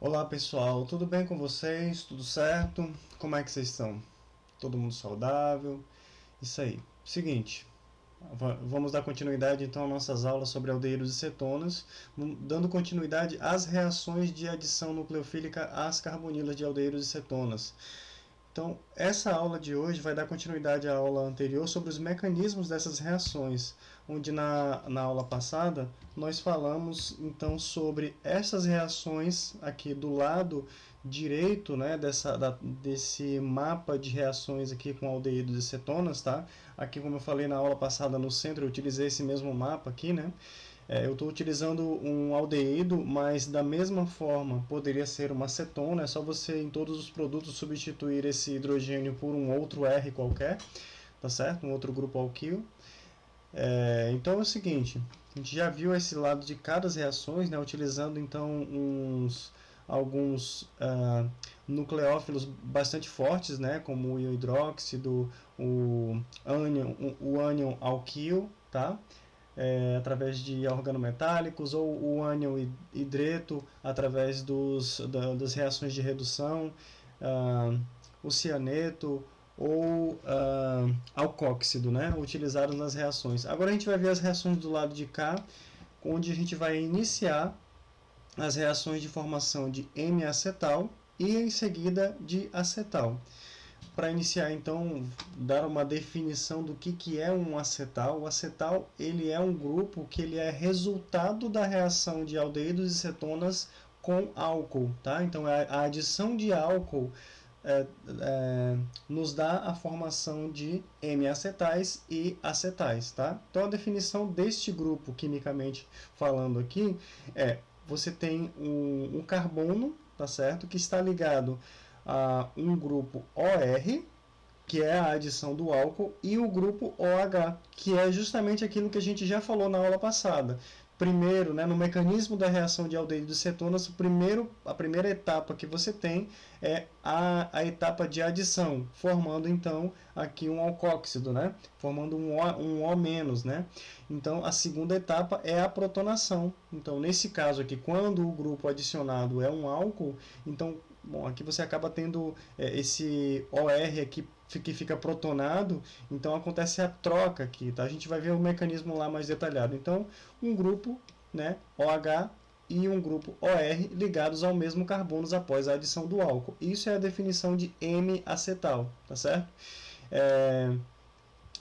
Olá pessoal, tudo bem com vocês? Tudo certo? Como é que vocês estão? Todo mundo saudável? Isso aí. Seguinte, vamos dar continuidade então às nossas aulas sobre aldehídos e cetonas, dando continuidade às reações de adição nucleofílica às carbonilas de aldehídos e cetonas. Então, essa aula de hoje vai dar continuidade à aula anterior sobre os mecanismos dessas reações, onde na aula passada nós falamos então sobre essas reações aqui do lado direito, né, desse mapa de reações aqui com aldeídos e cetonas, tá? Aqui, como eu falei na aula passada no centro, eu utilizei esse mesmo mapa aqui, né? Eu estou utilizando um aldeído, mas da mesma forma poderia ser uma cetona. É só você em todos os produtos substituir esse hidrogênio por um outro R qualquer, tá certo? Um outro grupo alquilo. Então é o seguinte, a gente já viu esse lado de cada reações, né? Utilizando então alguns nucleófilos bastante fortes, né? Como o hidróxido, o ânion alquil, tá? Através de organometálicos, ou o ânion hidreto através das reações de redução, o cianeto ou alcóxido, né, utilizados nas reações. Agora a gente vai ver as reações do lado de cá, onde a gente vai iniciar as reações de formação de M-acetal e em seguida de acetal. Para iniciar, então, dar uma definição do que é um acetal. O acetal ele é um grupo que ele é resultado da reação de aldeídos e cetonas com álcool, tá? Então, a adição de álcool nos dá a formação de M-acetais e acetais, tá? Então, a definição deste grupo, quimicamente falando aqui, você tem um carbono, tá certo? Que está ligado a um grupo OR, que é a adição do álcool, e o grupo OH, que é justamente aquilo que a gente já falou na aula passada. Primeiro, né, no mecanismo da reação de aldeídos e cetonas, a primeira etapa que você tem é a etapa de adição, formando então aqui um alcóxido, né, formando um O-, né. Então, a segunda etapa é a protonação. Então, nesse caso aqui, quando o grupo adicionado é um álcool, então, bom, aqui você acaba tendo esse OR aqui que fica protonado, então acontece a troca aqui, tá? A gente vai ver o mecanismo lá mais detalhado. Então, um grupo, né, OH e um grupo OR ligados ao mesmo carbono após a adição do álcool. Isso é a definição de M-acetal, tá certo?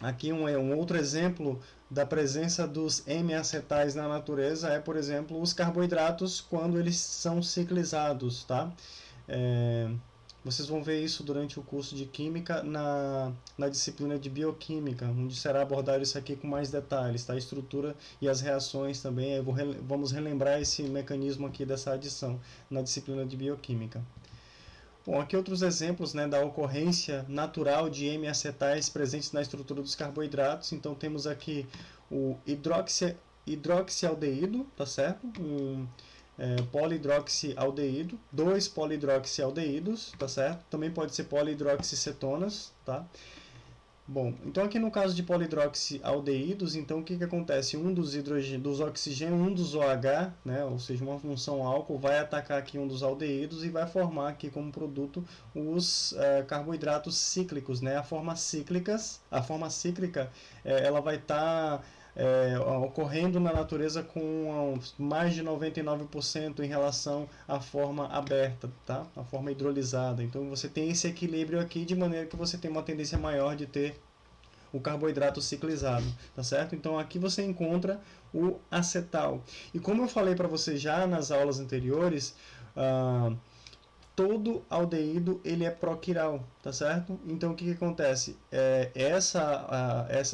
Aqui um outro exemplo da presença dos M-acetais na natureza é, por exemplo, os carboidratos quando eles são ciclizados, tá? Vocês vão ver isso durante o curso de Química na disciplina de Bioquímica, onde será abordado isso aqui com mais detalhes, tá? A estrutura e as reações também. Vamos relembrar esse mecanismo aqui dessa adição na disciplina de Bioquímica. Bom, aqui outros exemplos, né, da ocorrência natural de M-acetais presentes na estrutura dos carboidratos. Então temos aqui o hidroxialdeído, tá certo? Polihidroxialdeído, 2 polihidroxialdeídos, tá certo? Também pode ser polihidroxicetonas, tá? Bom, então aqui no caso de polihidroxialdeídos, então o que acontece? Um dos oxigênios, um dos OH, né, ou seja, uma função álcool, vai atacar aqui um dos aldeídos e vai formar aqui como produto os carboidratos cíclicos, né? A forma cíclica, ela vai estar ocorrendo na natureza com mais de 99% em relação à forma aberta, tá? A forma hidrolisada. Então você tem esse equilíbrio aqui de maneira que você tem uma tendência maior de ter o carboidrato ciclizado, tá certo? Então aqui você encontra o acetal. E como eu falei para você já nas aulas anteriores, todo aldeído ele é proquiral, tá certo? Então o que acontece?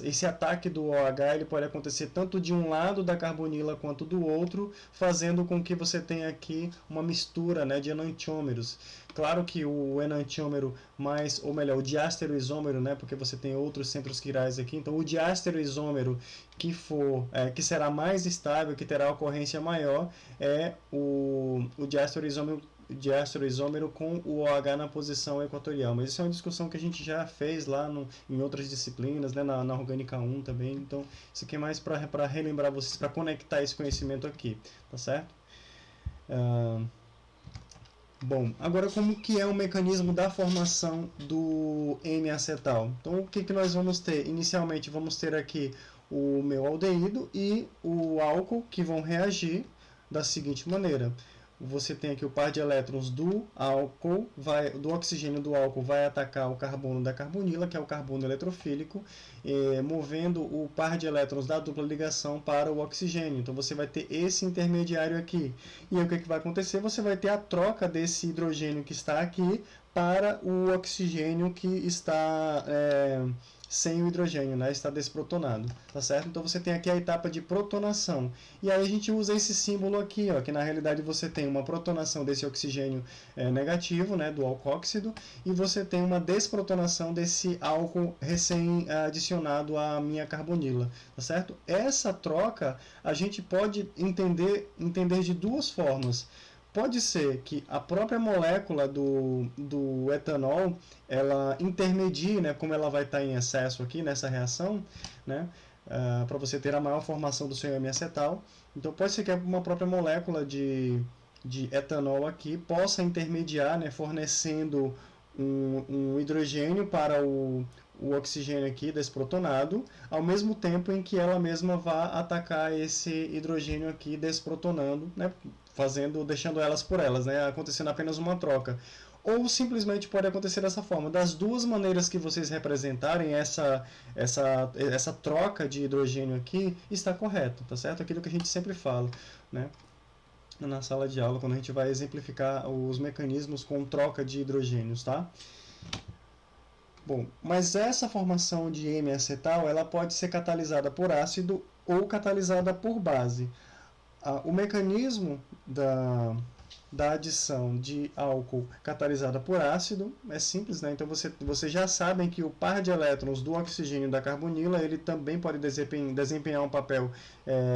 Esse ataque do OH ele pode acontecer tanto de um lado da carbonila quanto do outro, fazendo com que você tenha aqui uma mistura, né, de enantiômeros. Claro que o enantiômero mais, ou melhor, o diastereoisômero, né, porque você tem outros centros quirais aqui, então o diastereoisômero que será mais estável, que terá ocorrência maior, é o diastereoisômero com o OH na posição equatorial. Mas isso é uma discussão que a gente já fez lá em outras disciplinas, né, na Orgânica 1 também. Então, isso aqui é mais para relembrar vocês, para conectar esse conhecimento aqui, tá certo? Bom, agora como que é o mecanismo da formação do M-acetal? Então, o que que nós vamos ter? Inicialmente, vamos ter aqui o meu aldeído e o álcool que vão reagir da seguinte maneira. Você tem aqui o par de elétrons do álcool, do oxigênio do álcool vai atacar o carbono da carbonila, que é o carbono eletrofílico, movendo o par de elétrons da dupla ligação para o oxigênio. Então você vai ter esse intermediário aqui. E aí o que vai acontecer? Você vai ter a troca desse hidrogênio que está aqui para o oxigênio que está sem o hidrogênio, né? Está desprotonado, tá certo? Então você tem aqui a etapa de protonação. E aí a gente usa esse símbolo aqui, ó, que na realidade você tem uma protonação desse oxigênio negativo, né, do alcóxido, e você tem uma desprotonação desse álcool recém adicionado à minha carbonila, tá certo? Essa troca a gente pode entender de duas formas. Pode ser que a própria molécula do etanol ela intermedie, né, como ela vai estar em excesso aqui nessa reação, né, para você ter a maior formação do seu M-acetal. Então pode ser que uma própria molécula de etanol aqui possa intermediar, né, fornecendo um hidrogênio para o oxigênio aqui desprotonado, ao mesmo tempo em que ela mesma vá atacar esse hidrogênio aqui desprotonando, né, deixando elas por elas, né, acontecendo apenas uma troca. Ou simplesmente pode acontecer dessa forma. Das duas maneiras que vocês representarem essa troca de hidrogênio aqui, está correto, tá certo? Aquilo que a gente sempre fala, né, na sala de aula, quando a gente vai exemplificar os mecanismos com troca de hidrogênios, tá? Bom, mas essa formação de M-acetal, ela pode ser catalisada por ácido ou catalisada por base. O mecanismo da adição de álcool catalisada por ácido é simples, né? Então vocês já sabem que o par de elétrons do oxigênio da carbonila ele também pode desempenhar um papel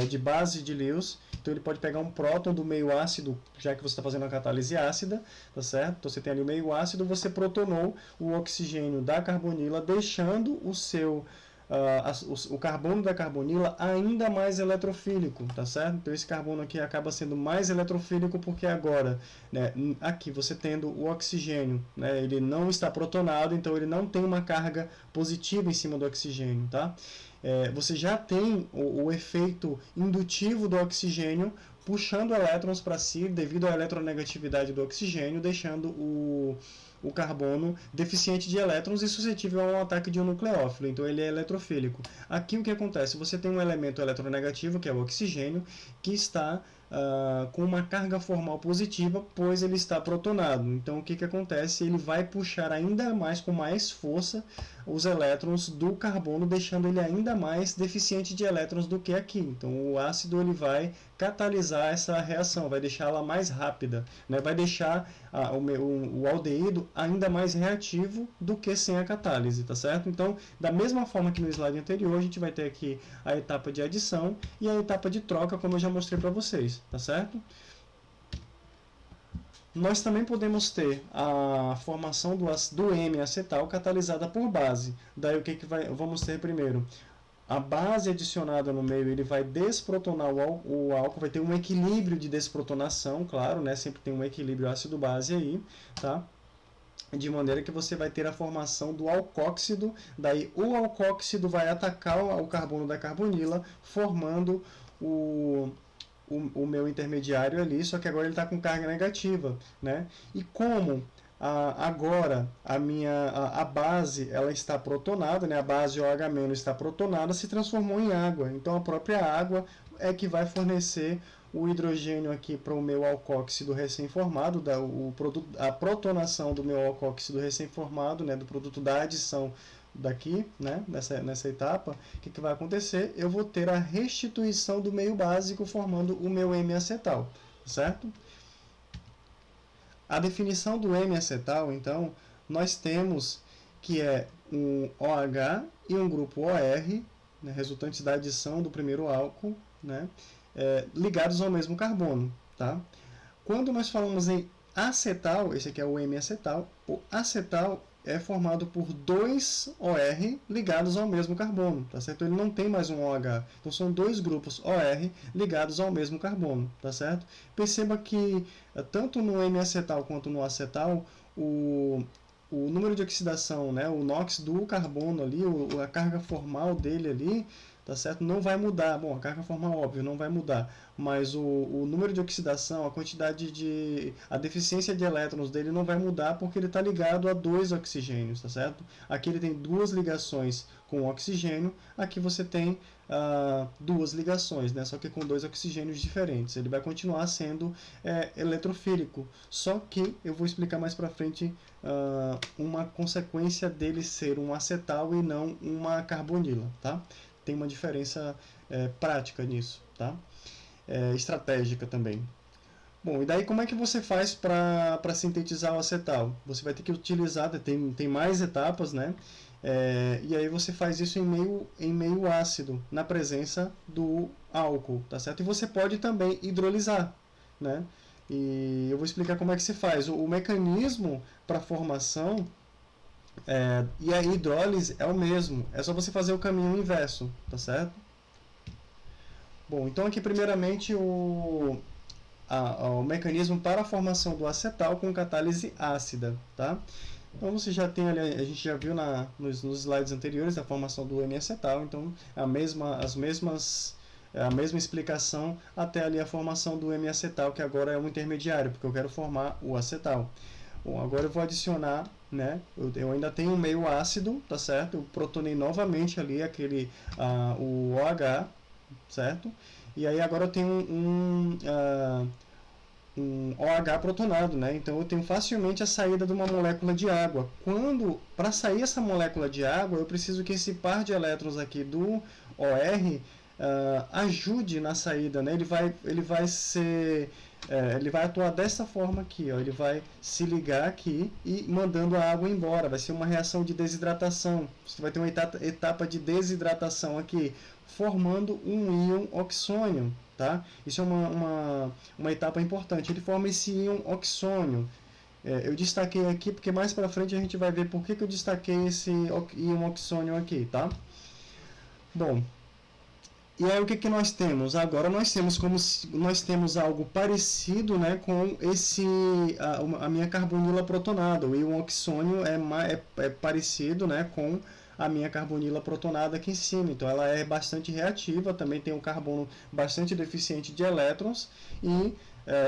de base de Lewis. Então ele pode pegar um próton do meio ácido, já que você está fazendo a catálise ácida, tá certo? Então você tem ali o meio ácido, você protonou o oxigênio da carbonila, deixando o carbono da carbonila ainda mais eletrofílico, tá certo? Então esse carbono aqui acaba sendo mais eletrofílico porque agora, né, aqui você tendo o oxigênio, né, ele não está protonado, então ele não tem uma carga positiva em cima do oxigênio, tá? Você já tem o efeito indutivo do oxigênio puxando elétrons para si devido à eletronegatividade do oxigênio, deixando o carbono deficiente de elétrons e suscetível a um ataque de um nucleófilo, então ele é eletrofílico. Aqui o que acontece? Você tem um elemento eletronegativo, que é o oxigênio, que está com uma carga formal positiva, pois ele está protonado. Então o que acontece? Ele vai puxar ainda mais, com mais força, os elétrons do carbono, deixando ele ainda mais deficiente de elétrons do que aqui. Então o ácido ele vai catalisar essa reação, vai deixá-la mais rápida, né? Vai deixar o aldeído ainda mais reativo do que sem a catálise, tá certo? Então, da mesma forma que no slide anterior, a gente vai ter aqui a etapa de adição e a etapa de troca, como eu já mostrei para vocês, tá certo? Nós também podemos ter a formação do M-acetal catalisada por base. Daí o que vamos ter primeiro? A base adicionada no meio ele vai desprotonar o álcool, vai ter um equilíbrio de desprotonação, claro, né? Sempre tem um equilíbrio ácido-base aí, tá? De maneira que você vai ter a formação do alcóxido, daí o alcóxido vai atacar o carbono da carbonila, formando o meu intermediário ali, só que agora ele está com carga negativa, né? E como agora a base ela está protonada, né? A base OH- está protonada, se transformou em água. Então a própria água é que vai fornecer o hidrogênio aqui para o meu alcóxido recém-formado, a protonação do meu alcóxido recém-formado, né? Do produto da adição daqui, né, nessa etapa, o que vai acontecer? Eu vou ter a restituição do meio básico formando o meu M-acetal, certo? A definição do M-acetal, então, nós temos que é um OH e um grupo OR, né, resultantes da adição do primeiro álcool, né, ligados ao mesmo carbono, tá? Quando nós falamos em acetal, esse aqui é o M-acetal, o acetal é formado por dois OR ligados ao mesmo carbono, tá certo? Ele não tem mais um OH. Então são dois grupos OR ligados ao mesmo carbono, tá certo? Perceba que tanto no M-acetal quanto no acetal, o número de oxidação, né, o NOx do carbono ali, a carga formal dele ali, tá certo? Não vai mudar. Bom, a carga formal, óbvio, não vai mudar, mas o número de oxidação, a deficiência de elétrons dele não vai mudar porque ele está ligado a dois oxigênios, tá certo? Aqui ele tem duas ligações com oxigênio, aqui você tem duas ligações, né? Só que com dois oxigênios diferentes. Ele vai continuar sendo eletrofílico, só que eu vou explicar mais para frente uma consequência dele ser um acetal e não uma carbonila, tá? Tem uma diferença prática nisso, tá? Estratégica também. Bom, e daí como é que você faz para sintetizar o acetal? Você vai ter que utilizar, tem mais etapas, né? E aí você faz isso em meio ácido, na presença do álcool, tá certo? E você pode também hidrolisar, né? E eu vou explicar como é que se faz. O mecanismo para a formação e a hidrólise é o mesmo, é só você fazer o caminho inverso, tá certo? Bom, então aqui primeiramente o mecanismo para a formação do acetal com catálise ácida, tá? Então você já tem ali, a gente já viu nos slides anteriores a formação do M-acetal, então a mesma explicação até ali a formação do M-acetal, que agora é um intermediário, porque eu quero formar o acetal. Bom, agora eu vou adicionar, né? Eu ainda tenho um meio ácido, tá certo? Eu protonei novamente ali o OH, certo? E aí agora eu tenho um OH protonado, né? Então eu tenho facilmente a saída de uma molécula de água. Para sair essa molécula de água, eu preciso que esse par de elétrons aqui do OR ajude na saída, né? Ele vai atuar dessa forma aqui, ó. Ele vai se ligar aqui e mandando a água embora. Vai ser uma reação de desidratação. Você vai ter uma etapa de desidratação aqui, formando um íon oxônio, tá? Isso é uma etapa importante. Ele forma esse íon oxônio. Eu destaquei aqui porque mais para frente a gente vai ver por que eu destaquei esse íon oxônio aqui, tá? Bom, e aí o que nós temos? Agora nós temos algo parecido, né, com a minha carbonila protonada. O íon oxônio é parecido, né, com a minha carbonila protonada aqui em cima. Então ela é bastante reativa, também tem um carbono bastante deficiente de elétrons e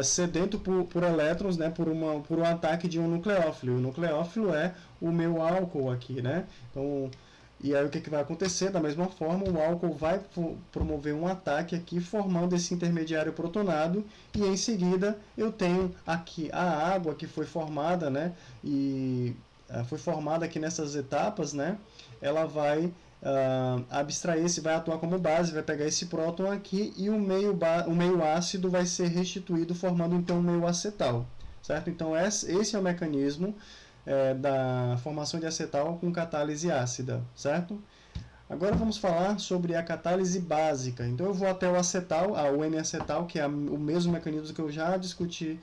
sedento por elétrons, né, por um ataque de um nucleófilo. O nucleófilo é o meu álcool aqui, né? Então, e aí o que vai acontecer? Da mesma forma, o álcool vai promover um ataque aqui, formando esse intermediário protonado, e em seguida eu tenho aqui a água que foi formada, né? E foi formada aqui nessas etapas, né? Ela vai abstrair, vai atuar como base, vai pegar esse próton aqui e o meio ácido vai ser restituído, formando então o meio acetal, certo? Então esse é o mecanismo da formação de acetal com catálise ácida, certo? Agora vamos falar sobre a catálise básica. Então eu vou até o acetal, o M-acetal, que é o mesmo mecanismo que eu já discuti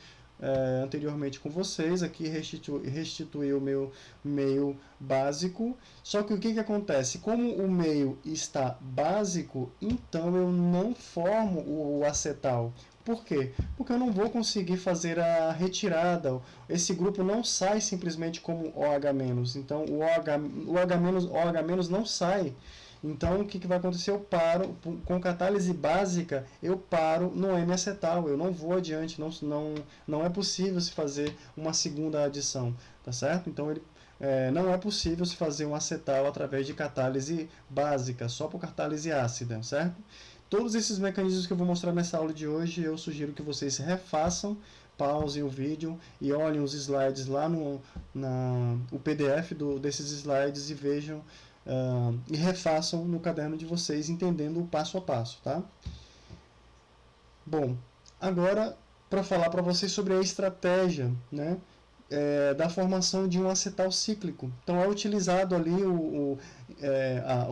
anteriormente com vocês, aqui restituir o meu meio básico. Só que o que acontece? Como o meio está básico, então eu não formo o acetal. Por quê? Porque eu não vou conseguir fazer a retirada. Esse grupo não sai simplesmente como OH-. Então o OH- não sai. Então o que vai acontecer? Eu paro, com catálise básica, eu paro no M-acetal, eu não vou adiante, não é possível se fazer uma segunda adição, tá certo? Então não é possível se fazer um acetal através de catálise básica, só por catálise ácida, certo? Todos esses mecanismos que eu vou mostrar nessa aula de hoje, eu sugiro que vocês refaçam, pausem o vídeo e olhem os slides lá o PDF desses slides e vejam e refaçam no caderno de vocês, entendendo o passo a passo, tá? Bom, agora para falar para vocês sobre a estratégia, né? da formação de um acetal cíclico. Então é utilizado ali o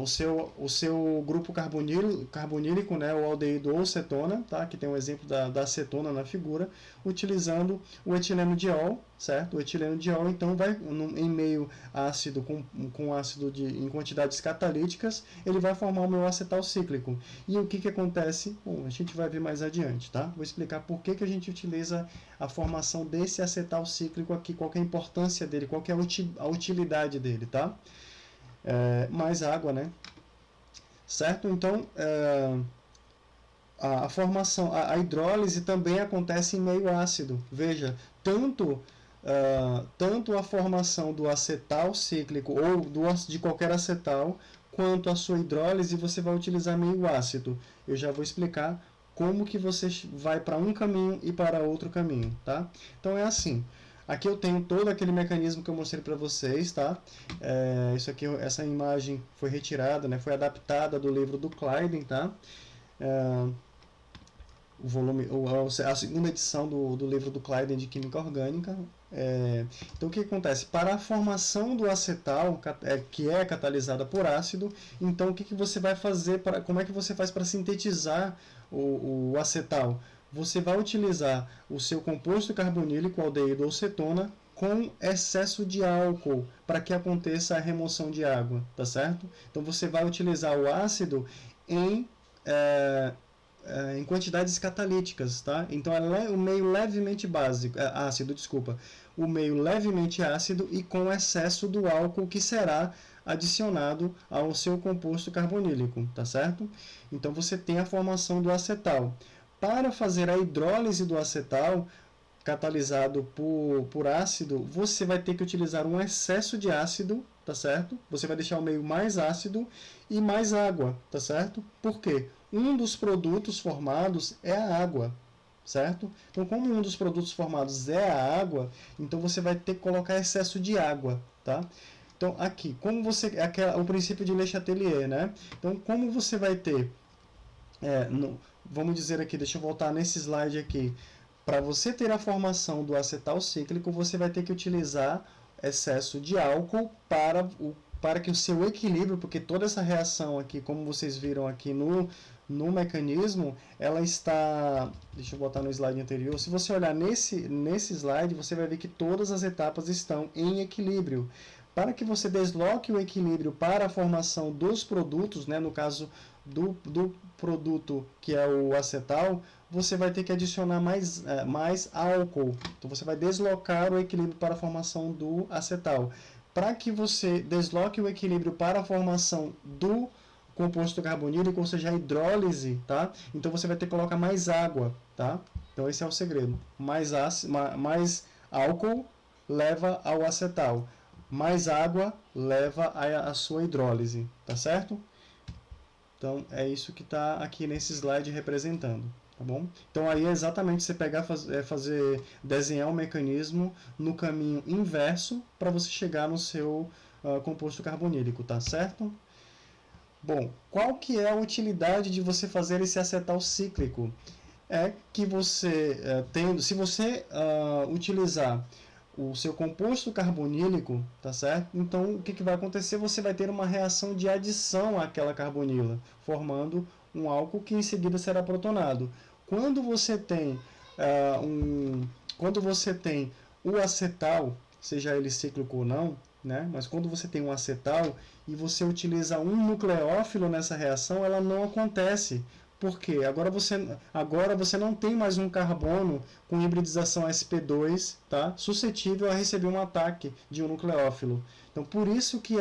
seu grupo carbonílico, né, o aldeído ou cetona, tá? Que tem um exemplo da acetona na figura, utilizando o etileno diol, certo? O etileno diol então vai em meio ácido com ácido em quantidades catalíticas, ele vai formar o meu acetal cíclico. E o que acontece? Bom, a gente vai ver mais adiante, tá? Vou explicar por que a gente utiliza a formação desse acetal cíclico aqui, qual que é a importância dele, qual que é a utilidade dele, tá? Mais água, né? Certo? Então, a formação, a hidrólise também acontece em meio ácido. Veja, tanto a formação do acetal cíclico ou de qualquer acetal, quanto a sua hidrólise, você vai utilizar meio ácido. Eu já vou explicar como que você vai para um caminho e para outro caminho, tá? Então é assim. Aqui eu tenho todo aquele mecanismo que eu mostrei para vocês, tá? Essa imagem foi retirada, né? Foi adaptada do livro do Kleiden, tá? A segunda edição do livro do Kleiden de Química Orgânica. Então o que acontece? Para a formação do acetal, que é catalisada por ácido, então o que você vai fazer, como é que você faz para sintetizar o acetal? Você vai utilizar o seu composto carbonílico, aldeído ou cetona, com excesso de álcool, para que aconteça a remoção de água, tá certo? Então você vai utilizar o ácido em quantidades catalíticas, tá? Então é o meio levemente ácido, desculpa. O meio levemente ácido e com excesso do álcool que será adicionado ao seu composto carbonílico, tá certo? Então você tem a formação do acetal. Para fazer a hidrólise do acetal, catalisado por ácido, você vai ter que utilizar um excesso de ácido, tá certo? Você vai deixar o meio mais ácido e mais água, tá certo? Por quê? Um dos produtos formados é a água, certo? Então, como um dos produtos formados é a água, então você vai ter que colocar excesso de água, tá? Então, aqui, o princípio de Le Chatelier, né? Então, como você vai ter, vamos dizer aqui, deixa eu voltar nesse slide aqui, para você ter a formação do acetal cíclico, você vai ter que utilizar excesso de álcool para que o seu equilíbrio, porque toda essa reação aqui, como vocês viram aqui no mecanismo, ela está... Deixa eu botar no slide anterior. Se você olhar nesse slide, você vai ver que todas as etapas estão em equilíbrio. Para que você desloque o equilíbrio para a formação dos produtos, né, no caso do produto que é o acetal, você vai ter que adicionar mais álcool. Então você vai deslocar o equilíbrio para a formação do acetal. Para que você desloque o equilíbrio para a formação do composto carbonílico, ou seja, a hidrólise, tá? Então você vai ter que colocar mais água, tá? Então esse é o segredo. Mais álcool leva ao acetal. Mais água leva a sua hidrólise, tá certo? Então é isso que está aqui nesse slide representando, tá bom? Então aí é exatamente você pegar, desenhar o mecanismo no caminho inverso para você chegar no seu composto carbonílico, tá certo? Bom, qual que é a utilidade de você fazer esse acetal cíclico? É que você, se você utilizar o seu composto carbonílico, tá certo? Então, o que vai acontecer? Você vai ter uma reação de adição àquela carbonila, formando um álcool que em seguida será protonado. Quando você tem o acetal, seja ele cíclico ou não, né? Mas quando você tem um acetal e você utiliza um nucleófilo nessa reação, ela não acontece. Por quê? Agora você não tem mais um carbono com hibridização sp2, tá? Suscetível a receber um ataque de um nucleófilo. Então, por isso que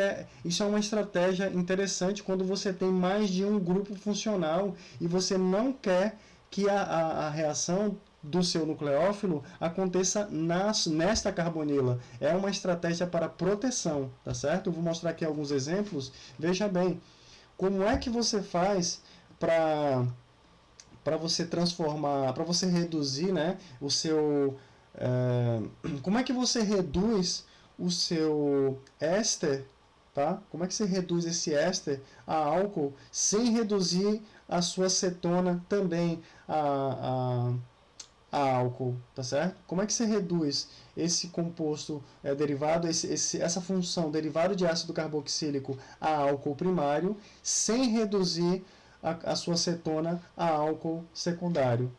isso é uma estratégia interessante quando você tem mais de um grupo funcional e você não quer que a reação do seu nucleófilo aconteça nesta carbonila. É uma estratégia para proteção, tá certo? Eu vou mostrar aqui alguns exemplos. Veja bem, como é que você faz para você transformar, para você reduzir, né, o seu... como é que você reduz o seu éster, tá? Como é que você reduz esse éster a álcool sem reduzir a sua cetona também a a álcool, tá certo? Como é que você reduz esse composto derivado, essa função derivado de ácido carboxílico a álcool primário, sem reduzir a sua cetona a álcool secundário?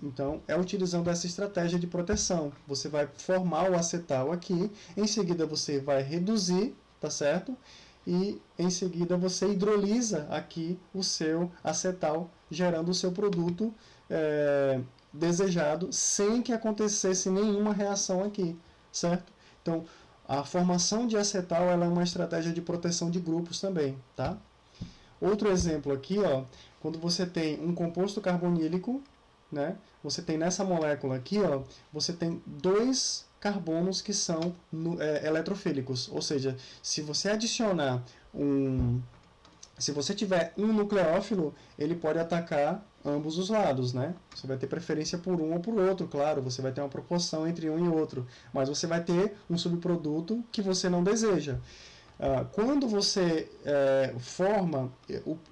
Então, é utilizando essa estratégia de proteção. Você vai formar o acetal aqui, em seguida você vai reduzir, tá certo? E em seguida você hidrolisa aqui o seu acetal, gerando o seu produto desejado, sem que acontecesse nenhuma reação aqui, certo? Então, a formação de acetal ela é uma estratégia de proteção de grupos também, tá? Outro exemplo aqui, ó, quando você tem um composto carbonílico, né? Você tem nessa molécula aqui, ó, você tem 2 carbonos que são eletrofílicos, ou seja, se você adicionar se você tiver um nucleófilo, ele pode atacar ambos os lados, né? Você vai ter preferência por um ou por outro, claro, você vai ter uma proporção entre um e outro, mas você vai ter um subproduto que você não deseja. Quando você forma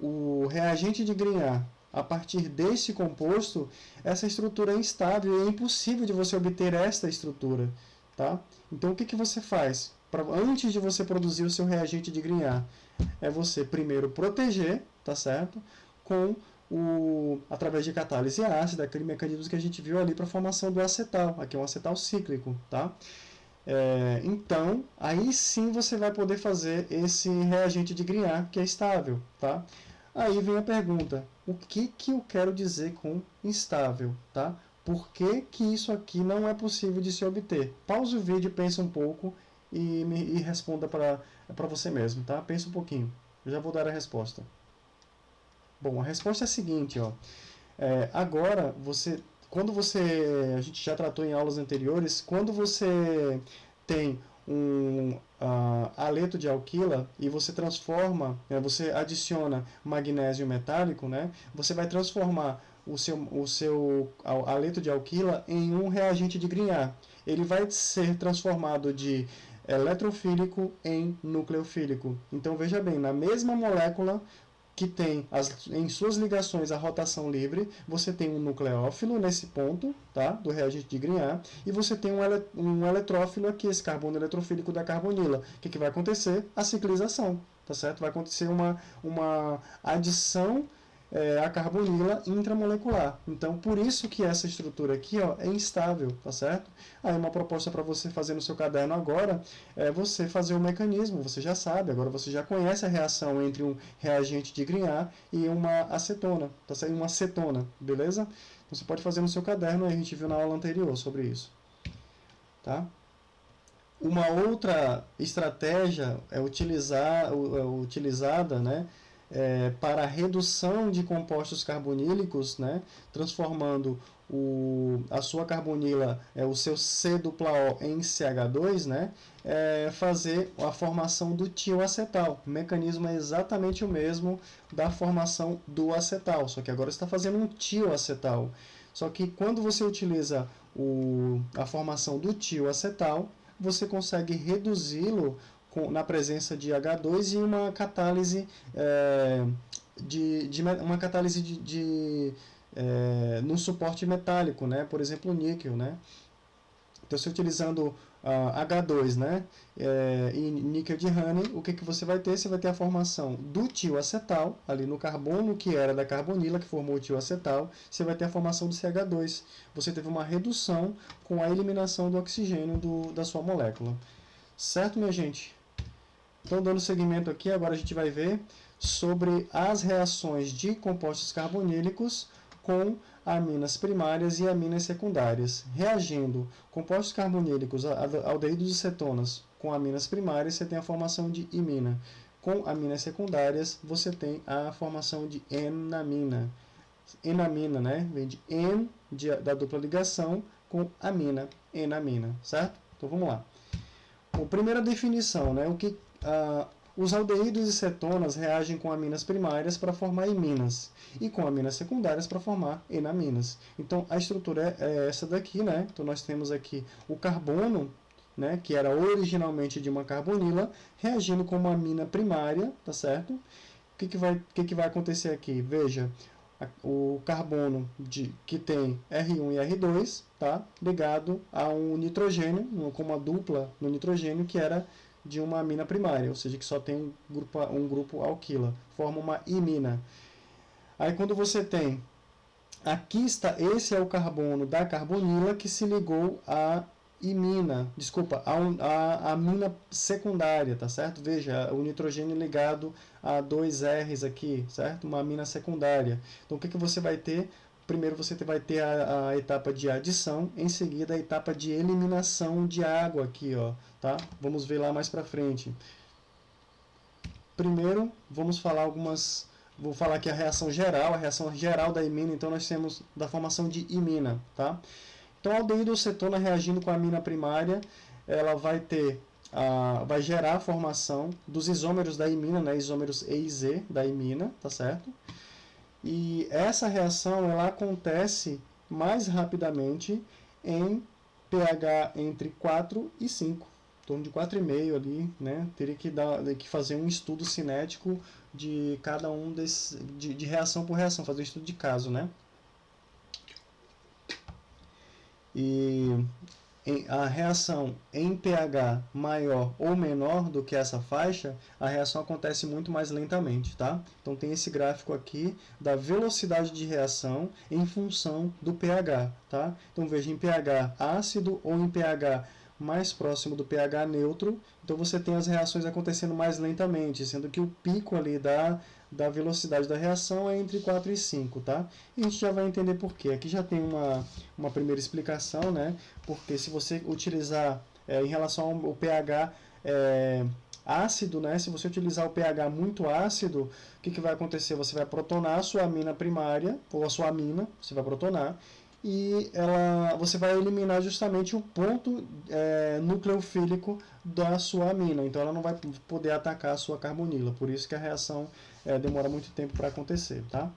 o reagente de Grignard a partir deste composto, essa estrutura é instável e é impossível de você obter esta estrutura, tá? Então, o que você faz? Antes de você produzir o seu reagente de Grignard, é você primeiro proteger, tá certo? Através de catálise ácida, aquele mecanismo que a gente viu ali para a formação do acetal. Aqui é um acetal cíclico, tá? Então, aí sim você vai poder fazer esse reagente de Grignard, que é estável, tá? Aí vem a pergunta, o que eu quero dizer com instável, tá? Por que isso aqui não é possível de se obter? Pause o vídeo, pense um pouco e responda para você mesmo, tá? Pensa um pouquinho, eu já vou dar a resposta. Bom, a resposta é a seguinte, ó. Agora, a gente já tratou em aulas anteriores, quando você tem um aleto de alquila e você transforma, você adiciona magnésio metálico, né? Você vai transformar o seu aleto de alquila em um reagente de Grignard. Ele vai ser transformado de eletrofílico em nucleofílico. Então veja bem, na mesma molécula que tem em suas ligações a rotação livre, você tem um nucleófilo nesse ponto, tá, do reagente de Grignard, e você tem um eletrófilo aqui, esse carbono eletrofílico da carbonila. O que vai acontecer? A ciclização, tá certo? Vai acontecer uma adição à carbonila intramolecular. Então, por isso que essa estrutura aqui, ó, é instável, tá certo? Aí uma proposta para você fazer no seu caderno agora é você fazer o mecanismo, você já sabe, agora você já conhece a reação entre um reagente de Grignard e uma acetona, tá certo? Uma cetona, beleza? Então, você pode fazer no seu caderno, a gente viu na aula anterior sobre isso, tá? Uma outra estratégia é utilizada, né, para a redução de compostos carbonílicos, né, transformando a sua carbonila, o seu C-O em CH2, né, fazer a formação do tioacetal. O mecanismo é exatamente o mesmo da formação do acetal, só que agora você está fazendo um tioacetal. Só que quando você utiliza a formação do tioacetal, você consegue reduzi-lo na presença de H2 e uma catálise no suporte metálico, né? Por exemplo, o níquel, né? Então, se utilizando H2, né, e níquel de Raney, o que você vai ter? Você vai ter a formação do tioacetal, ali no carbono que era da carbonila, que formou o tioacetal, você vai ter a formação do CH2. Você teve uma redução com a eliminação do oxigênio da sua molécula. Certo, minha gente? Então, dando seguimento aqui, agora a gente vai ver sobre as reações de compostos carbonílicos com aminas primárias e aminas secundárias. Reagindo compostos carbonílicos, aldeídos e cetonas, com aminas primárias, você tem a formação de imina. Com aminas secundárias, você tem a formação de enamina. Enamina, né? Vem de en, da dupla ligação, com amina, enamina, certo? Então, vamos lá. Bom, primeira definição, né? Os aldeídos e cetonas reagem com aminas primárias para formar iminas e com aminas secundárias para formar enaminas. Então, a estrutura é essa daqui, né? Então, nós temos aqui o carbono, né, que era originalmente de uma carbonila, reagindo com uma amina primária, tá certo? O que vai acontecer aqui? Veja, o carbono que tem R1 e R2, tá? Ligado a um nitrogênio, com uma dupla no nitrogênio que era de uma amina primária, ou seja, que só tem um grupo alquila, forma uma imina. Aí quando você tem, aqui está, esse é o carbono da carbonila que se ligou à imina, desculpa, a amina secundária, tá certo? Veja, o nitrogênio ligado a dois R's aqui, certo? Uma amina secundária. Então o que você vai ter? Primeiro você vai ter a etapa de adição, em seguida a etapa de eliminação de água aqui, ó, tá? Vamos ver lá mais para frente. Primeiro, vamos falar algumas... Vou falar aqui a reação geral da imina, então nós temos da formação de imina, tá? Então a aldeído-cetona reagindo com a amina primária, ela vai vai gerar a formação dos isômeros da imina, né, isômeros E e Z da imina, tá certo? E essa reação ela acontece mais rapidamente em pH entre 4 e 5, em torno de 4,5 ali, né? Teria que fazer um estudo cinético de cada um de reação por reação, fazer um estudo de caso, né? E a reação em pH maior ou menor do que essa faixa, a reação acontece muito mais lentamente, tá? Então tem esse gráfico aqui da velocidade de reação em função do pH, tá? Então veja, em pH ácido ou em pH mais próximo do pH neutro, então você tem as reações acontecendo mais lentamente, sendo que o pico ali da velocidade da reação é entre 4 e 5, tá? E a gente já vai entender por quê. Aqui já tem uma primeira explicação, né? Porque se você utilizar, em relação ao pH ácido, né? Se você utilizar o pH muito ácido, o que vai acontecer? Você vai protonar a sua amina primária, ou a sua amina, você vai protonar, e você vai eliminar justamente o ponto nucleofílico da sua amina. Então ela não vai poder atacar a sua carbonila. Por isso que a reação demora muito tempo para acontecer, tá?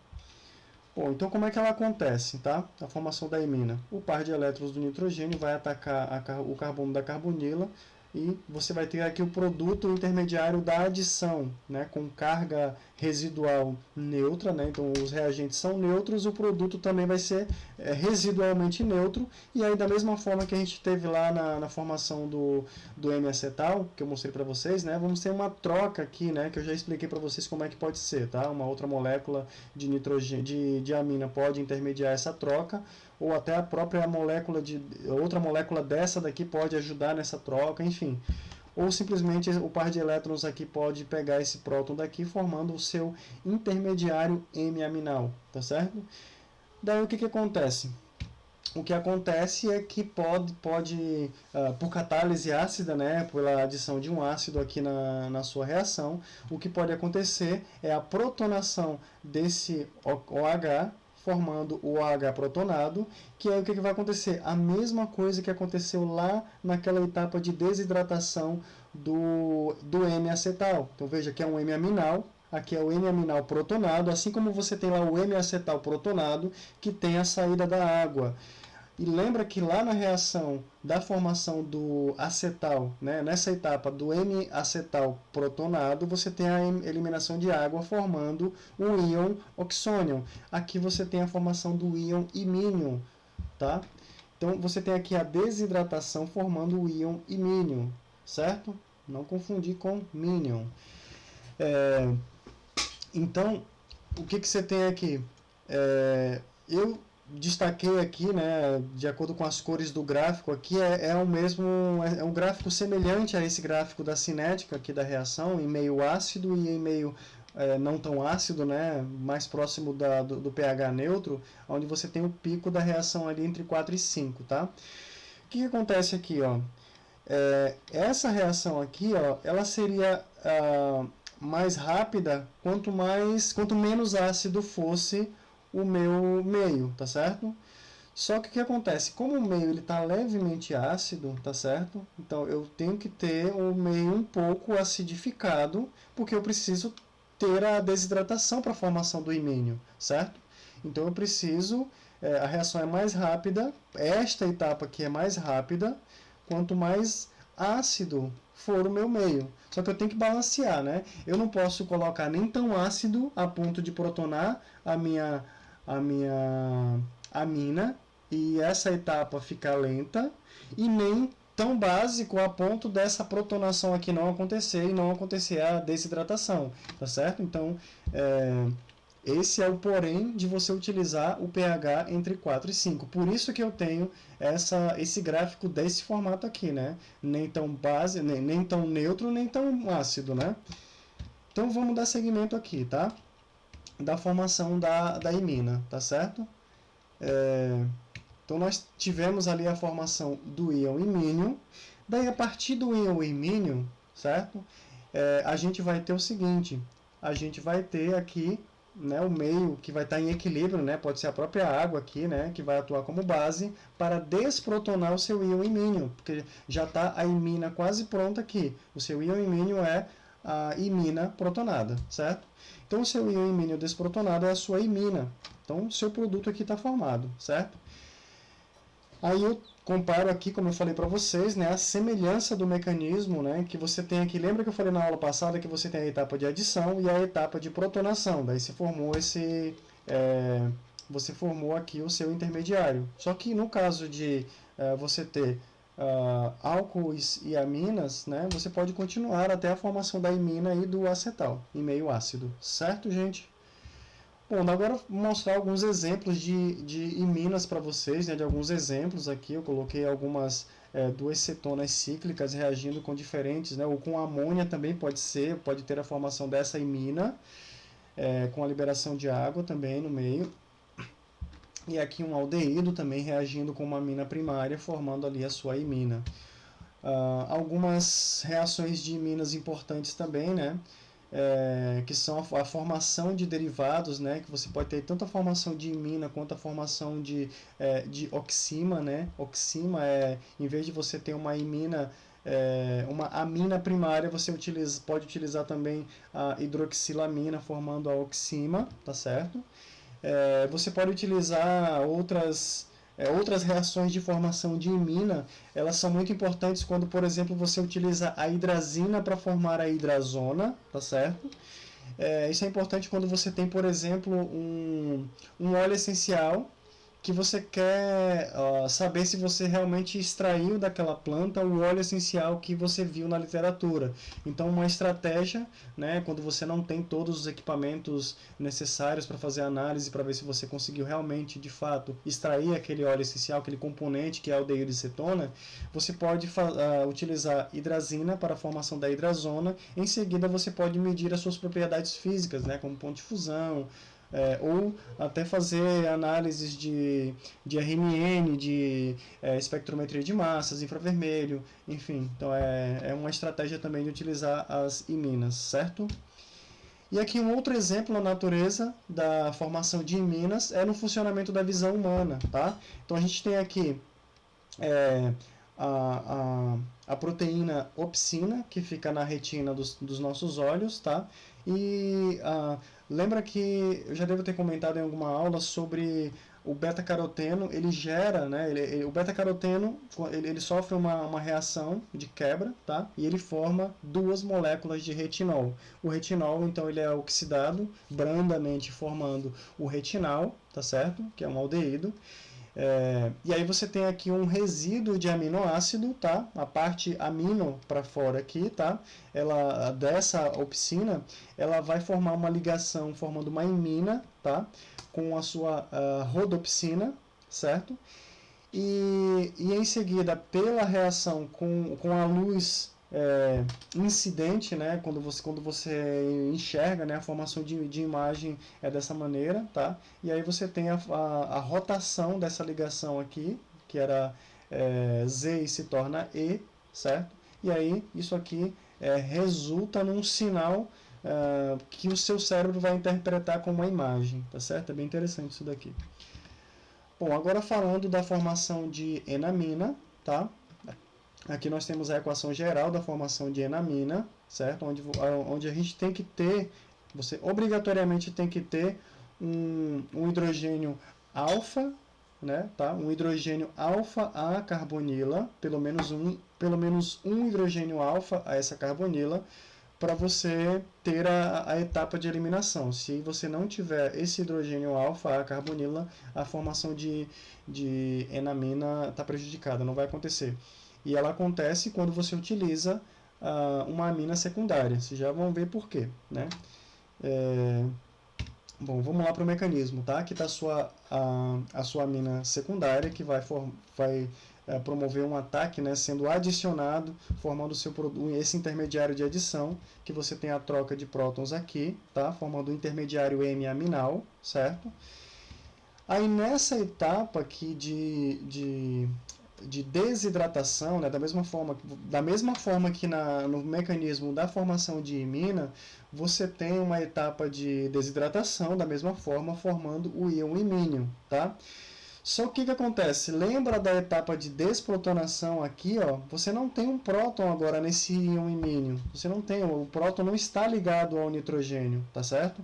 Bom, então como é que ela acontece, tá? A formação da imina. O par de elétrons do nitrogênio vai atacar o carbono da carbonila e você vai ter aqui o produto intermediário da adição, né, com carga residual neutra, né? Então os reagentes são neutros, o produto também vai ser residualmente neutro, e aí da mesma forma que a gente teve lá na formação do M-acetal, que eu mostrei para vocês, né, vamos ter uma troca aqui, né, que eu já expliquei para vocês como é que pode ser, tá? Uma outra molécula de nitrogênio, de amina pode intermediar essa troca, ou até a própria outra molécula dessa daqui pode ajudar nessa troca, enfim. Ou simplesmente o par de elétrons aqui pode pegar esse próton daqui, formando o seu intermediário M-aminal, tá certo? Daí o que acontece? O que acontece é que pode por catálise ácida, né, pela adição de um ácido aqui na sua reação, o que pode acontecer é a protonação desse OH, formando o OH protonado, que é o que vai acontecer? A mesma coisa que aconteceu lá naquela etapa de desidratação do M-acetal. Então veja que é um M-aminal, aqui é o M-aminal protonado, assim como você tem lá o M-acetal protonado, que tem a saída da água. E lembra que lá na reação da formação do acetal, né, nessa etapa do M-acetal protonado, você tem a eliminação de água formando o íon oxônio. Aqui você tem a formação do íon imínio, tá? Então você tem aqui a desidratação formando o íon imínio, certo? Não confundir com mínion. Então, o que você tem aqui? Eu destaquei aqui, né, de acordo com as cores do gráfico aqui, é um gráfico semelhante a esse gráfico da cinética aqui da reação, em meio ácido e em meio não tão ácido, né, mais próximo do pH neutro, onde você tem o pico da reação ali entre 4 e 5, tá? O que acontece aqui, ó? Essa reação aqui, ó, ela seria mais rápida quanto menos ácido fosse o meu meio, tá certo? Só que o que acontece? Como o meio está levemente ácido, tá certo? Então eu tenho que ter o meio um pouco acidificado, porque eu preciso ter a desidratação para a formação do imínio, certo? Então eu preciso, a reação é mais rápida, esta etapa aqui é mais rápida, quanto mais ácido for o meu meio. Só que eu tenho que balancear, né? Eu não posso colocar nem tão ácido a ponto de protonar a minha amina e essa etapa ficar lenta, e nem tão básico a ponto dessa protonação aqui não acontecer e não acontecer a desidratação, tá certo? Então, esse é o porém de você utilizar o pH entre 4 e 5. Por isso que eu tenho esse gráfico desse formato aqui, né? Nem tão base, nem tão neutro, nem tão ácido, né? Então vamos dar seguimento aqui, tá? Da formação da imina, tá certo? Então nós tivemos ali a formação do íon imínio. Daí a partir do íon imínio, certo? A gente vai ter o seguinte, a gente vai ter aqui, né, o meio que vai estar em equilíbrio, né, pode ser a própria água aqui, né, que vai atuar como base para desprotonar o seu íon imínio, porque já está a imina quase pronta aqui. O seu íon imínio é a imina protonada, certo? Então o seu íon imínio desprotonado é a sua imina. Então o seu produto aqui está formado, certo? Aí eu comparo aqui, como eu falei para vocês, né, a semelhança do mecanismo, né, que você tem aqui. Lembra que eu falei na aula passada que você tem a etapa de adição e a etapa de protonação. Daí se formou você formou aqui o seu intermediário. Só que no caso de você ter álcoois e aminas, né, você pode continuar até a formação da imina e do acetal em meio ácido. Certo, gente? Bom, agora vou mostrar alguns exemplos de iminas para vocês, né, de alguns exemplos aqui. Eu coloquei algumas duas cetonas cíclicas reagindo com diferentes, né, ou com amônia também pode ser, pode ter a formação dessa imina, com a liberação de água também no meio. E aqui um aldeído também reagindo com uma amina primária, formando ali a sua imina. Algumas reações de iminas importantes também, né? Que são a formação de derivados, né, que você pode ter tanto a formação de imina quanto a formação de oxima, né? Oxima em vez de você ter uma imina, uma amina primária, você pode utilizar também a hidroxilamina formando a oxima, tá certo? Você pode utilizar outras reações de formação de imina. Elas são muito importantes quando, por exemplo, você utiliza a hidrazina para formar a hidrazona, tá certo? Isso é importante quando você tem, por exemplo, um óleo essencial que você quer saber se você realmente extraiu daquela planta o óleo essencial que você viu na literatura. Então, uma estratégia, né, quando você não tem todos os equipamentos necessários para fazer análise, para ver se você conseguiu realmente, de fato, extrair aquele óleo essencial, aquele componente que é a aldeído de cetona, você pode utilizar hidrazina para a formação da hidrazona. Em seguida, você pode medir as suas propriedades físicas, né, como ponto de fusão, ou até fazer análises de RMN, de espectrometria de massas, infravermelho, enfim. Então é uma estratégia também de utilizar as iminas, certo? E aqui um outro exemplo na natureza da formação de iminas é no funcionamento da visão humana, tá? Então a gente tem aqui a proteína opsina, que fica na retina dos nossos olhos, tá? E lembra que eu já devo ter comentado em alguma aula sobre o beta-caroteno. Ele gera, né? O beta-caroteno ele sofre uma reação de quebra, tá? E ele forma duas moléculas de retinol. O retinol, então, ele é oxidado brandamente, formando o retinal, tá certo? Que é um aldeído. E aí você tem aqui um resíduo de aminoácido, tá? A parte amino para fora aqui, tá? Dessa opsina, ela vai formar uma ligação formando uma imina, tá? Com a sua rodopsina, certo? E em seguida, pela reação com a luz incidente, né? Quando você enxerga, né? A formação de imagem é dessa maneira, tá? E aí você tem a rotação dessa ligação aqui, que era Z e se torna E, certo? E aí isso aqui resulta num sinal que o seu cérebro vai interpretar como uma imagem, tá certo? É bem interessante isso daqui. Bom, agora falando da formação de enamina, tá? Aqui nós temos a equação geral da formação de enamina, certo? Onde a gente tem que ter, você obrigatoriamente tem que ter um hidrogênio alfa, né? Tá? Um hidrogênio alfa a carbonila, pelo menos um hidrogênio alfa a essa carbonila, para você ter a etapa de eliminação. Se você não tiver esse hidrogênio alfa, a carbonila, a formação de enamina está prejudicada, não vai acontecer. E ela acontece quando você utiliza uma amina secundária. Vocês já vão ver por quê, né? Bom, vamos lá para o mecanismo, tá? Aqui está a sua amina secundária, que vai promover um ataque, né, sendo adicionado, formando esse intermediário de adição, que você tem a troca de prótons aqui, tá? Formando o intermediário M-aminal, certo? Aí nessa etapa aqui de desidratação, né, da mesma forma que no mecanismo da formação de imina, você tem uma etapa de desidratação, da mesma forma, formando o íon imínio, tá? Só que o que acontece? Lembra da etapa de desprotonação aqui, ó? Você não tem um próton agora nesse íon imínio. Você não tem, o próton não está ligado ao nitrogênio, tá certo?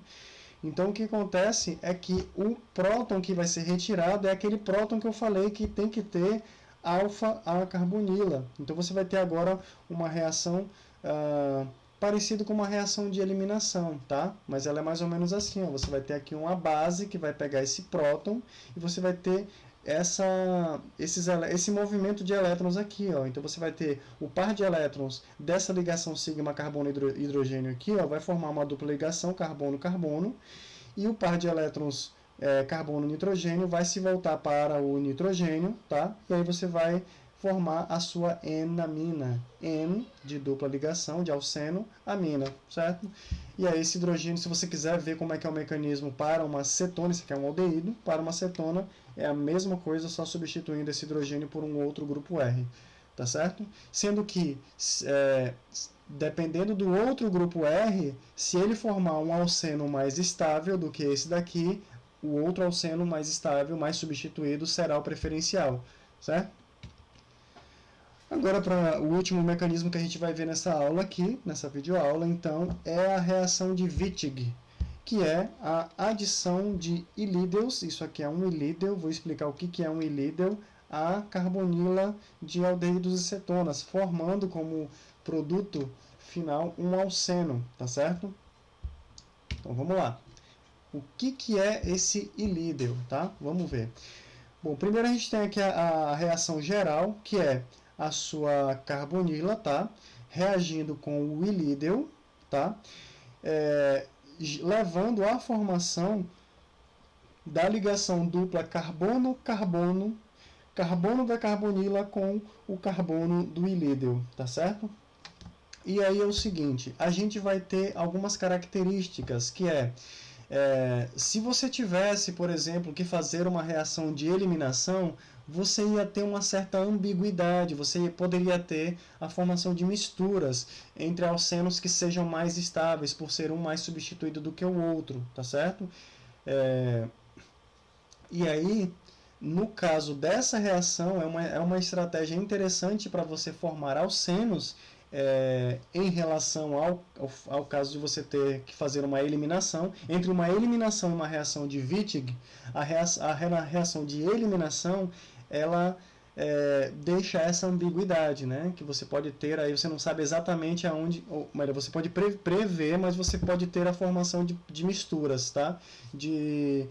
Então o que acontece é que o próton que vai ser retirado é aquele próton que eu falei que tem que ter alfa-A carbonila. Então você vai ter agora uma reação parecida com uma reação de eliminação, tá? Mas ela é mais ou menos assim, ó. Você vai ter aqui uma base que vai pegar esse próton e você vai ter esse movimento de elétrons aqui, ó. Então você vai ter o par de elétrons dessa ligação sigma carbono-hidrogênio aqui, ó, vai formar uma dupla ligação carbono-carbono, e o par de elétrons carbono-nitrogênio vai se voltar para o nitrogênio, tá? E aí você vai formar a sua N-amina, N de dupla ligação, de alceno, amina, certo? E aí esse hidrogênio, se você quiser ver como é que é o mecanismo para uma cetona, esse aqui é um aldeído, para uma cetona é a mesma coisa, só substituindo esse hidrogênio por um outro grupo R, tá certo? Sendo que, dependendo do outro grupo R, se ele formar um alceno mais estável do que esse daqui, o outro alceno mais estável, mais substituído, será o preferencial, certo? Agora, para o último mecanismo que a gente vai ver nessa aula aqui, nessa videoaula, então, é a reação de Wittig, que é a adição de ilídeos, isso aqui é um ilídeo, vou explicar o que é um ilídeo, a carbonila de aldeídos e cetonas, formando como produto final um alceno, tá certo? Então, vamos lá. O que é esse ilídeo, tá? Vamos ver. Bom, primeiro a gente tem aqui a reação geral, que é a sua carbonila, tá? Reagindo com o ilídeo, tá? Levando à formação da ligação dupla carbono-carbono, carbono da carbonila com o carbono do ilídeo, tá certo? E aí é o seguinte, a gente vai ter algumas características, que se você tivesse, por exemplo, que fazer uma reação de eliminação, você ia ter uma certa ambiguidade, você poderia ter a formação de misturas entre alcenos que sejam mais estáveis, por ser um mais substituído do que o outro, tá certo? E aí, no caso dessa reação, é uma estratégia interessante para você formar alcenos, em relação ao caso de você ter que fazer uma eliminação. Entre uma eliminação e uma reação de Wittig, a reação de eliminação, ela deixa essa ambiguidade, né? Que você pode ter, aí você não sabe exatamente aonde, você pode prever, mas você pode ter a formação de misturas, tá? De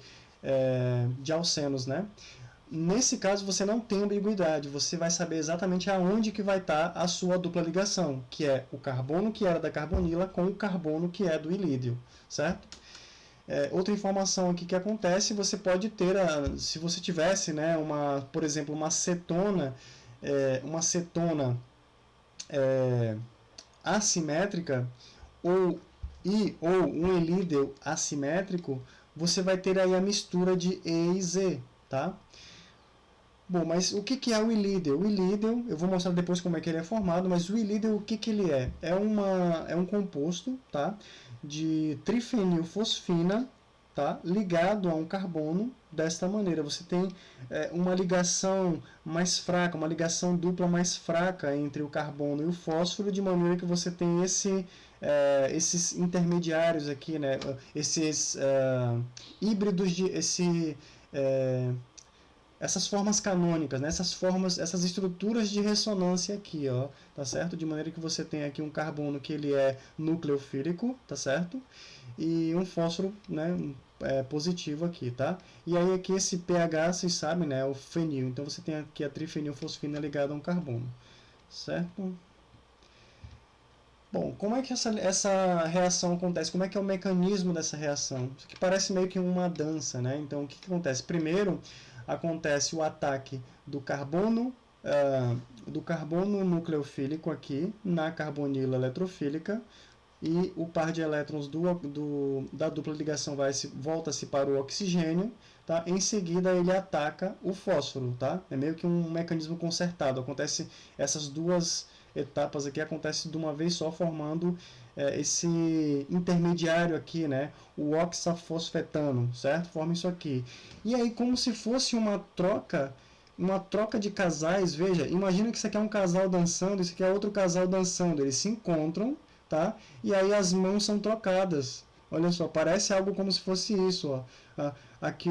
alcenos, né? Nesse caso, você não tem ambiguidade, você vai saber exatamente aonde que vai estar a sua dupla ligação, que é o carbono que era da carbonila com o carbono que é do ilídeo, certo? Outra informação aqui que acontece, você pode ter, se você tivesse, né, por exemplo, uma cetona assimétrica ou um ilídeo assimétrico, você vai ter aí a mistura de E e Z, tá? Bom, mas o que é o ilídeo? O ilídeo, eu vou mostrar depois como é que ele é formado, mas o ilídeo, o que ele é? É um composto, tá? De trifenilfosfina, tá? Ligado a um carbono desta maneira. Você tem uma ligação mais fraca, uma ligação dupla mais fraca entre o carbono e o fósforo, de maneira que você tem esses intermediários aqui, né? Esses híbridos essas formas canônicas, né? Essas estruturas de ressonância aqui, ó, tá certo? De maneira que você tem aqui um carbono que ele é nucleofílico, tá certo? E um fósforo, né, positivo aqui, tá? E aí aqui esse pH, vocês sabem, né, é o fenil. Então você tem aqui a trifenilfosfina ligada a um carbono, certo? Bom, como é que essa reação acontece? Como é que é o mecanismo dessa reação? Isso aqui parece meio que uma dança, né? Então, o que acontece? Primeiro, acontece o ataque do carbono nucleofílico aqui na carbonila eletrofílica, e o par de elétrons da dupla ligação volta-se para o oxigênio, tá? Em seguida ele ataca o fósforo, tá? É meio que um mecanismo concertado. Acontece essas duas etapas aqui acontecem de uma vez só, formando esse intermediário aqui, né? O oxafosfetano, certo? Forma isso aqui. E aí, como se fosse uma troca de casais, veja, imagina que isso aqui é um casal dançando, isso aqui é outro casal dançando, eles se encontram, tá? E aí as mãos são trocadas. Olha só, parece algo como se fosse isso, ó. Aqui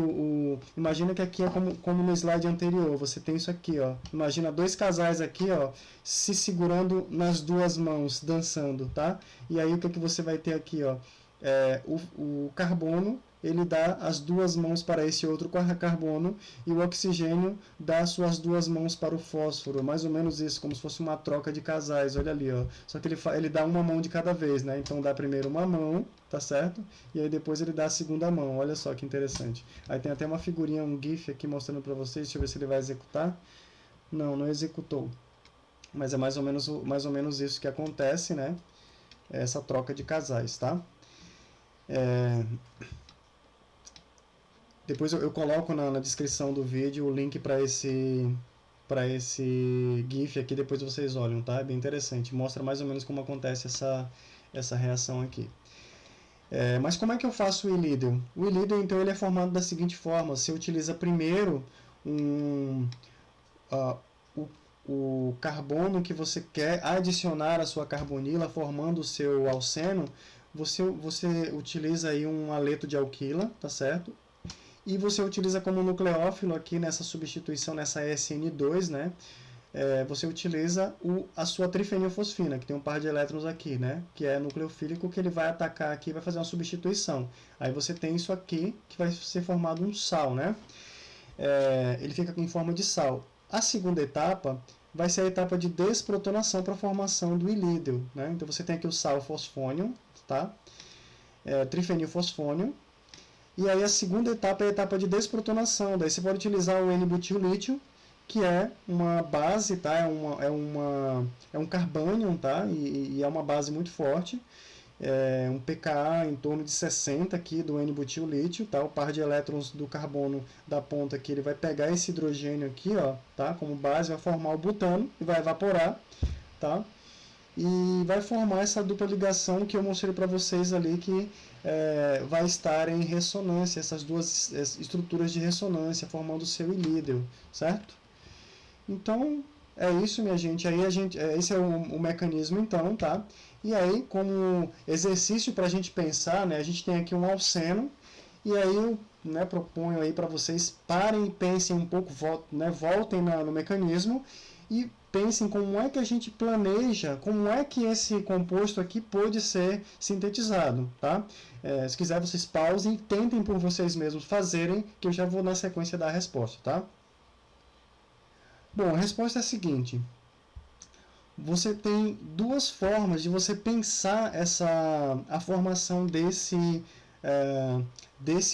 imagina que aqui é como no slide anterior, você tem isso aqui, ó. Imagina dois casais aqui, ó, se segurando nas duas mãos, dançando, tá? E aí o que você vai ter aqui, ó? O carbono, ele dá as duas mãos para esse outro carbono, e o oxigênio dá suas duas mãos para o fósforo, mais ou menos isso, como se fosse uma troca de casais, olha ali, ó. Só que ele dá uma mão de cada vez, né? Então dá primeiro uma mão, tá certo? E aí depois ele dá a segunda mão, olha só que interessante. Aí tem até uma figurinha, um GIF aqui mostrando para vocês, deixa eu ver se ele vai executar. Não executou. Mas é mais ou menos isso que acontece, né? Essa troca de casais, tá? Depois eu coloco na descrição do vídeo o link para esse GIF aqui, depois vocês olham, tá? É bem interessante, mostra mais ou menos como acontece essa reação aqui. Mas como é que eu faço o ilídeo? O ilídeo, então, ele é formado da seguinte forma: você utiliza primeiro o carbono que você quer adicionar à sua carbonila, formando o seu alceno. Você utiliza aí um haleto de alquila, tá certo? E você utiliza como nucleófilo aqui nessa substituição, nessa SN2, né? Você utiliza a sua trifenilfosfina, que tem um par de elétrons aqui, né? Que é nucleofílico, que ele vai atacar aqui e vai fazer uma substituição. Aí você tem isso aqui, que vai ser formado um sal, né? Ele fica em forma de sal. A segunda etapa vai ser a etapa de desprotonação para a formação do ilídeo, né? Então você tem aqui o sal fosfônio, tá? Trifenilfosfônio. E aí a segunda etapa é a etapa de desprotonação. Daí você pode utilizar o N-butil-lítio, que é uma base, tá? É um carbânion, tá? E é uma base muito forte. Um pKa em torno de 60 aqui do N-butil-lítio, tá? O par de elétrons do carbono da ponta aqui, ele vai pegar esse hidrogênio aqui, ó, tá? Como base, vai formar o butano e vai evaporar, tá? E vai formar essa dupla ligação que eu mostrei para vocês ali, que vai estar em ressonância, essas duas estruturas de ressonância, formando o seu ilídeo, certo? Então, é isso, minha gente. Aí esse é o mecanismo, então, tá? E aí, como exercício para a gente pensar, né, a gente tem aqui um alceno, e aí eu, né, proponho aí para vocês parem e pensem um pouco, voltem no mecanismo e pensem como é que a gente planeja, como é que esse composto aqui pode ser sintetizado, tá? Se quiser, vocês pausem e tentem por vocês mesmos fazerem, que eu já vou na sequência dar a resposta, tá? Bom, a resposta é a seguinte: você tem duas formas de você pensar a formação desse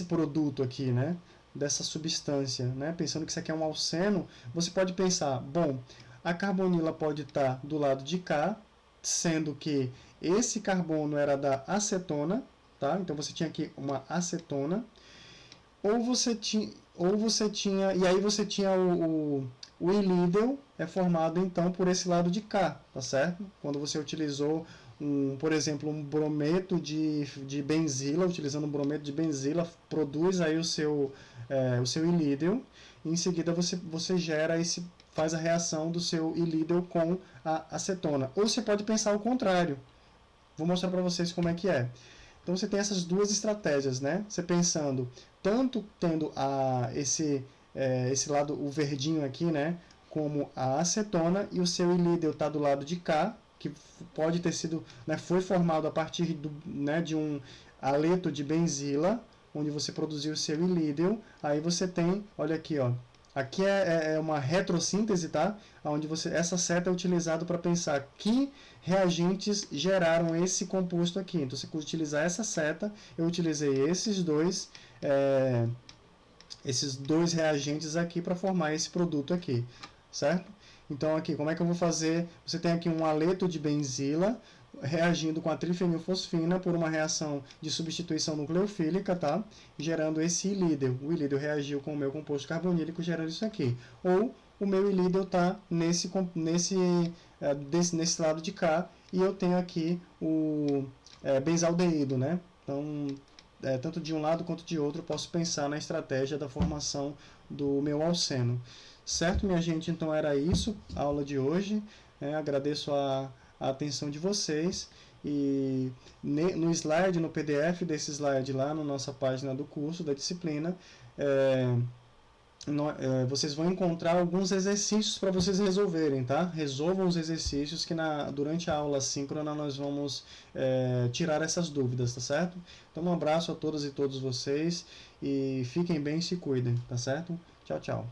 produto aqui, né? Dessa substância, né? Pensando que isso aqui é um alceno, você pode pensar, bom, a carbonila pode estar do lado de cá, sendo que esse carbono era da acetona, tá? Então você tinha aqui uma acetona, ou você tinha, e aí você tinha o ilídeo formado então por esse lado de cá, tá certo? Quando você utilizou por exemplo, um brometo de benzila, utilizando um brometo de benzila, produz aí o seu ilídeo, e em seguida você gera faz a reação do seu ilídeo com a acetona. Ou você pode pensar o contrário. Vou mostrar para vocês como é que é. Então você tem essas duas estratégias, né? Você pensando tanto tendo esse esse lado, o verdinho aqui, né, como a acetona, e o seu ilídeo está do lado de cá, que pode ter sido, né, foi formado a partir né, de um aleto de benzila, onde você produziu o seu ilídeo. Aí você tem, olha aqui, ó, aqui é uma retrossíntese, tá? Onde essa seta é utilizada para pensar que reagentes geraram esse composto aqui. Então, se você utilizar essa seta, eu utilizei esses dois reagentes aqui para formar esse produto aqui, certo? Então aqui, como é que eu vou fazer? Você tem aqui um aleto de benzila reagindo com a trifenilfosfina por uma reação de substituição nucleofílica, tá? Gerando esse ilídeo. O ilídeo reagiu com o meu composto carbonílico, gerando isso aqui. Ou o meu ilídeo está nesse lado de cá, e eu tenho aqui o benzaldeído, né? Então, tanto de um lado quanto de outro, eu posso pensar na estratégia da formação do meu alceno. Certo, minha gente? Então era isso, a aula de hoje. Agradeço a atenção de vocês. E no slide, no PDF desse slide lá, na nossa página do curso, da disciplina, vocês vão encontrar alguns exercícios para vocês resolverem, tá? Resolvam os exercícios que durante a aula síncrona nós vamos tirar essas dúvidas, tá certo? Então um abraço a todas e todos vocês e fiquem bem e se cuidem, tá certo? Tchau, tchau.